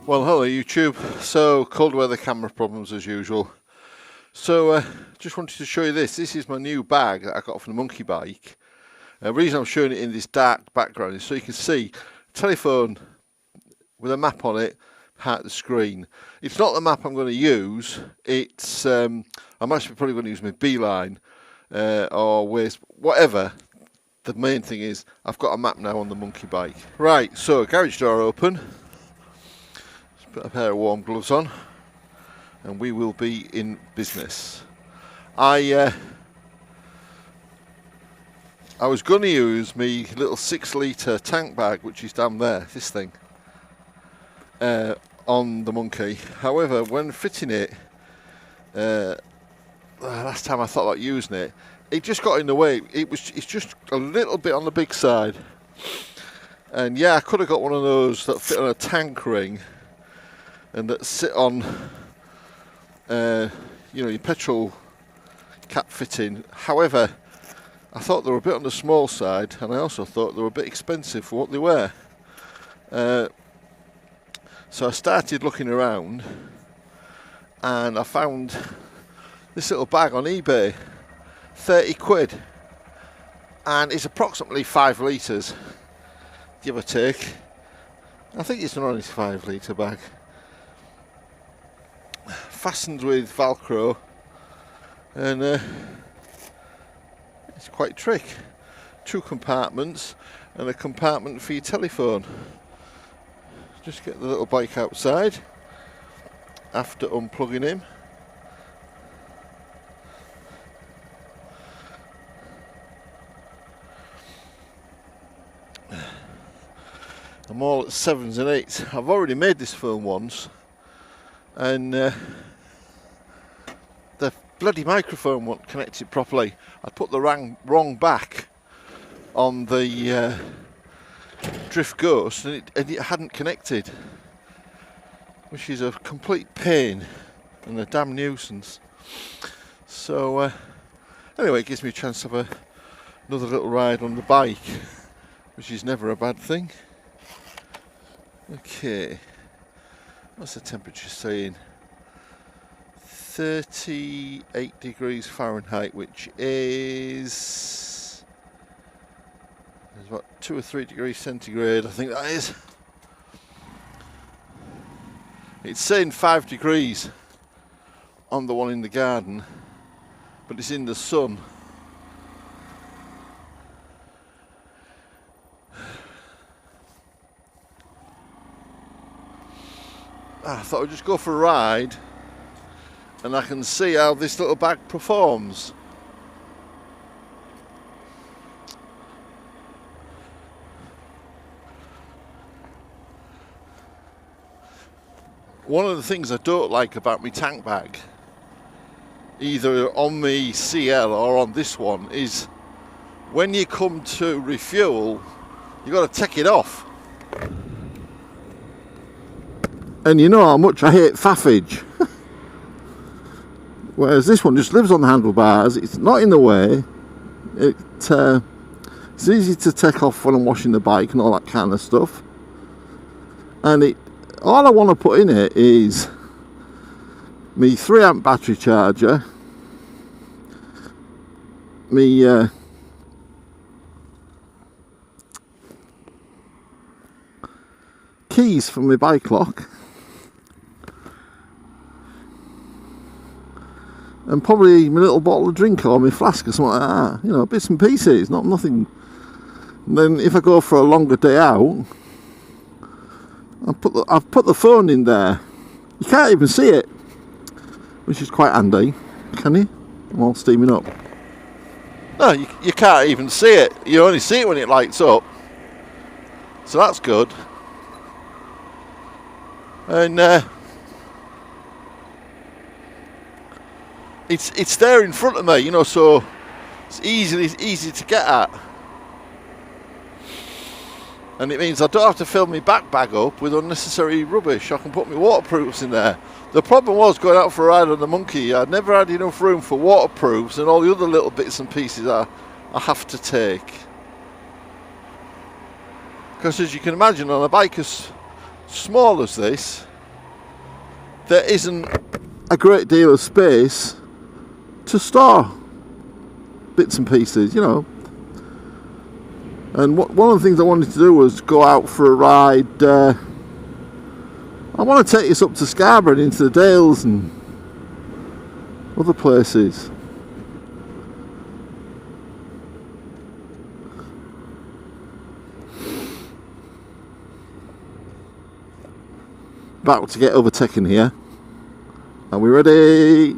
Well, hello YouTube. So, cold weather camera problems as usual. So, just wanted to show you this. This is my new bag that I got from the monkey bike. The reason I'm showing it in this dark background is so you can see a telephone with a map on it at the screen. It's not the map I'm going to use. It's I'm actually probably going to use my Beeline or Waze, whatever. The main thing is I've got a map now on the monkey bike. Right, so garage door open. Put a pair of warm gloves on and we will be in business. I was going to use my little 6-litre tank bag, which is down there, this thing, on the monkey. However, when fitting it, last time I thought about using it, it just got in the way. It's just a little bit on the big side. And yeah, I could have got one of those that fit on a tank ring and that sit on, your petrol cap fitting. However, I thought they were a bit on the small side, and I also thought they were a bit expensive for what they were. So I started looking around, and I found this little bag on eBay, 30 quid, and it's approximately 5 litres, give or take. I think it's an honest 5 litre bag. Fastened with Velcro, and it's quite trick. 2 compartments and a compartment for your telephone. Just get the little bike outside after unplugging him. I'm all at 7s and 8s. I've already made this film once, and the bloody microphone wasn't connected properly. I put the wrong back on the Drift Ghost, and it hadn't connected, which is a complete pain and a damn nuisance. So anyway, it gives me a chance to have another little ride on the bike, which is never a bad thing. Okay, what's the temperature saying? 38 degrees Fahrenheit, which is what, 2 or 3 degrees centigrade, I think that is. It's saying 5 degrees on the one in the garden, but it's in the sun. I thought I'd just go for a ride and I can see how this little bag performs. One of the things I don't like about my tank bag, either on my CL or on this one, is when you come to refuel, you've got to take it off. And you know how much I hate faffage. Whereas this one just lives on the handlebars, it's not in the way, it's easy to take off when I'm washing the bike and all that kind of stuff. And all I want to put in it is my 3 amp battery charger, my keys for my bike lock, and probably my little bottle of drink or my flask or something like that, bits and pieces, nothing. And then if I go for a longer day out, I've put the phone in there. You can't even see it, which is quite handy, can you? I'm all steaming up. No, you can't even see it. You only see it when it lights up. So that's good. And it's there in front of me, so it's easy to get at. And it means I don't have to fill my back bag up with unnecessary rubbish. I can put my waterproofs in there. The problem was going out for a ride on the monkey, I never had enough room for waterproofs and all the other little bits and pieces I have to take. Because as you can imagine, on a bike as small as this, there isn't a great deal of space to store bits and pieces, you know. And one of the things I wanted to do was go out for a ride. I want to take us up to Scarborough and into the Dales and other places. About to get overtaken here. Are we ready?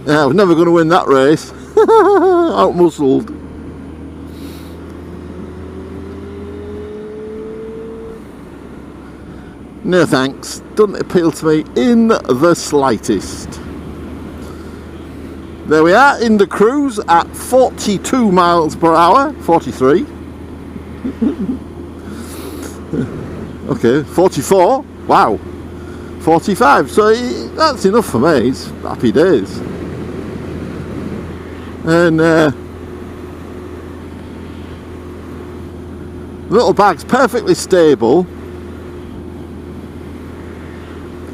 Yeah, I was never going to win that race. Out-muscled. No thanks. Doesn't appeal to me in the slightest. There we are in the cruise at 42 miles per hour. 43. Okay, 44. Wow. 45. So that's enough for me. It's happy days. And little bag's perfectly stable.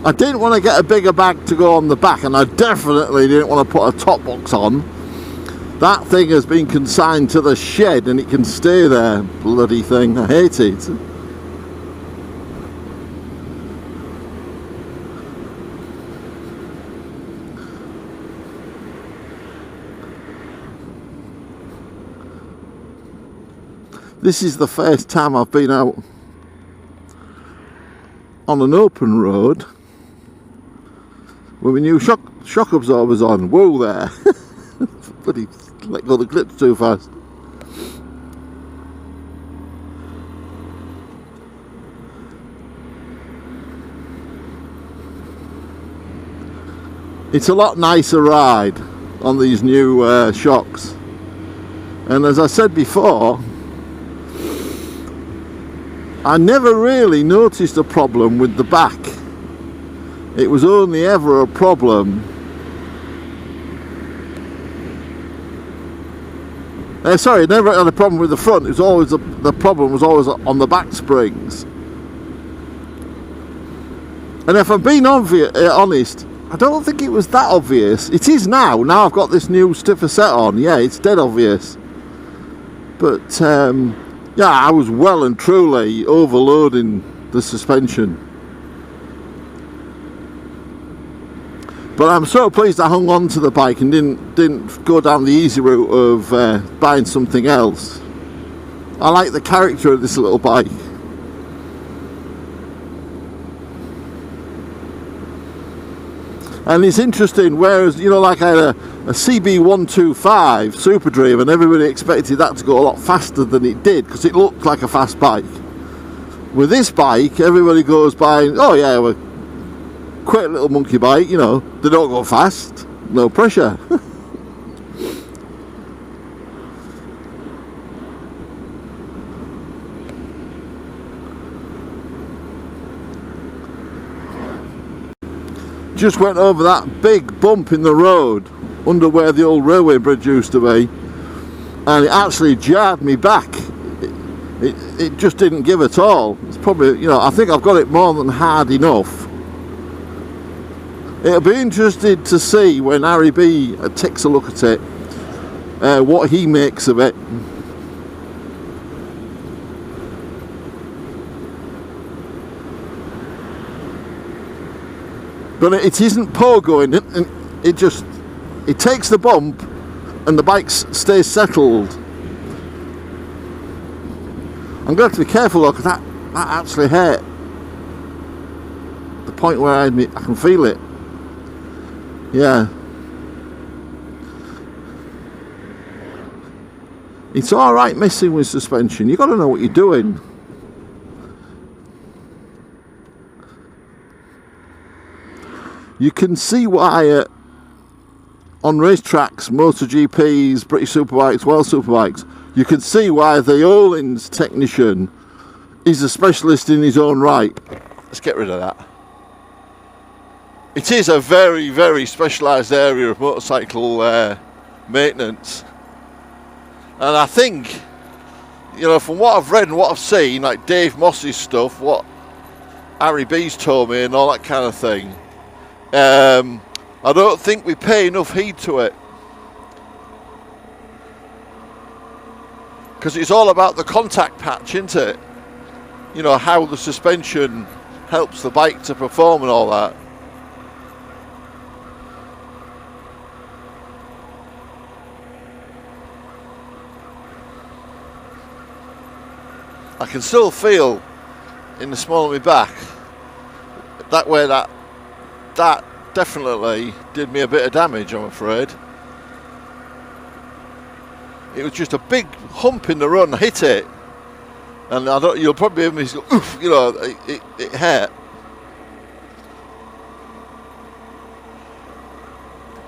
I didn't want to get a bigger bag to go on the back, and I definitely didn't want to put a top box on. That thing has been consigned to the shed and it can stay there. Bloody thing, I hate it. This is the first time I've been out on an open road with my new shock absorbers on. Whoa there. Bloody let go of the clips too fast. It's a lot nicer ride on these new shocks. And as I said before, I never really noticed a problem with the back. It was only ever a problem sorry, never had a problem with the front. It was always the problem was always on the back springs. And if I'm being honest, I don't think it was that obvious. It is now. Now I've got this new stiffer set on. Yeah, it's dead obvious. But yeah, I was well and truly overloading the suspension. But I'm so pleased I hung on to the bike and didn't go down the easy route of buying something else. I like the character of this little bike. And it's interesting, whereas, you know, like I had a CB125 Super Dream and everybody expected that to go a lot faster than it did because it looked like a fast bike. With this bike, everybody goes by, oh yeah, we're quick little monkey bike, you know, they don't go fast, no pressure. Just went over that big bump in the road under where the old railway bridge used to be, and it actually jarred me back. It just didn't give at all. It's probably, you know, I think I've got it more than hard enough. It'll be interesting to see when Harry B takes a look at it, what he makes of it. But it isn't pogoing, it takes the bump and the bike stays settled. I'm going to have to be careful though, because that actually hurt the point where I can feel it. Yeah. It's alright messing with suspension, you've got to know what you're doing. You can see why on racetracks, MotoGPs, British Superbikes, World Superbikes, you can see why the Öhlins technician is a specialist in his own right. Let's get rid of that. It is a very, very specialised area of motorcycle maintenance. And I think you know, from what I've read and what I've seen, like Dave Moss's stuff, what Harry B's told me and all that kind of thing, I don't think we pay enough heed to it. Because it's all about the contact patch, isn't it? You know, how the suspension helps the bike to perform and all that. I can still feel in the small of my back that way that definitely did me a bit of damage, I'm afraid. It was just a big hump in the run, I hit it, and you'll probably hear me go, oof, you know, it hurt.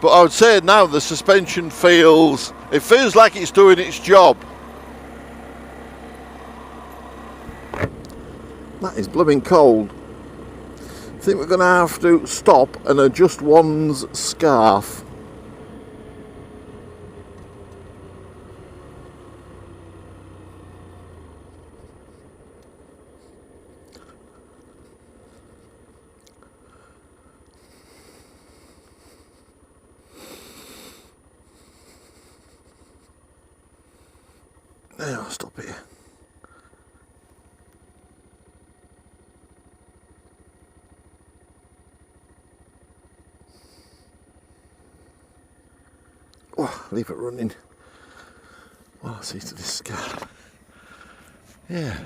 But I would say now the suspension feels like it's doing its job. That is blooming cold. I think we're going to have to stop and adjust one's scarf. There, I'll stop here. Oh, leave it running while I see to this scarf. Yeah.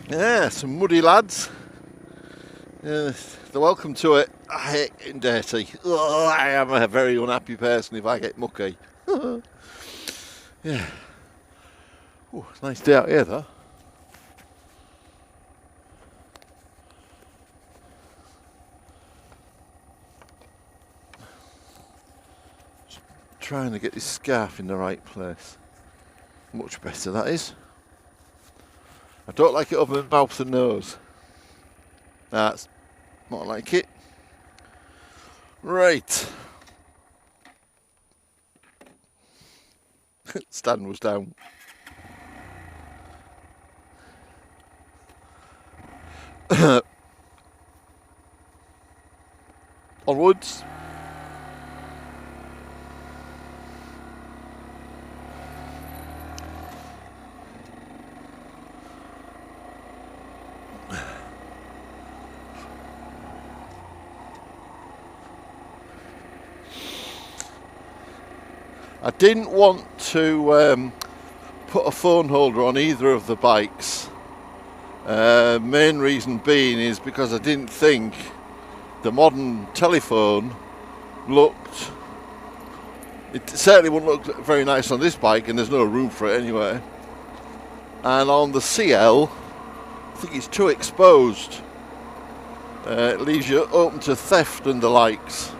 Yeah, some muddy lads. They're welcome to it. I hate getting dirty. Oh, I am a very unhappy person if I get mucky. Yeah. Ooh, nice day out here though. Just trying to get this scarf in the right place. Much better, that is. I don't like it over the mouth and nose. That's not like it. Right. Stand was down. Onwards. I didn't want to put a phone holder on either of the bikes. Main reason being is because I didn't think the modern telephone looked... It certainly wouldn't look very nice on this bike, and there's no room for it anyway. And on the CL, I think it's too exposed. It leaves you open to theft and the likes.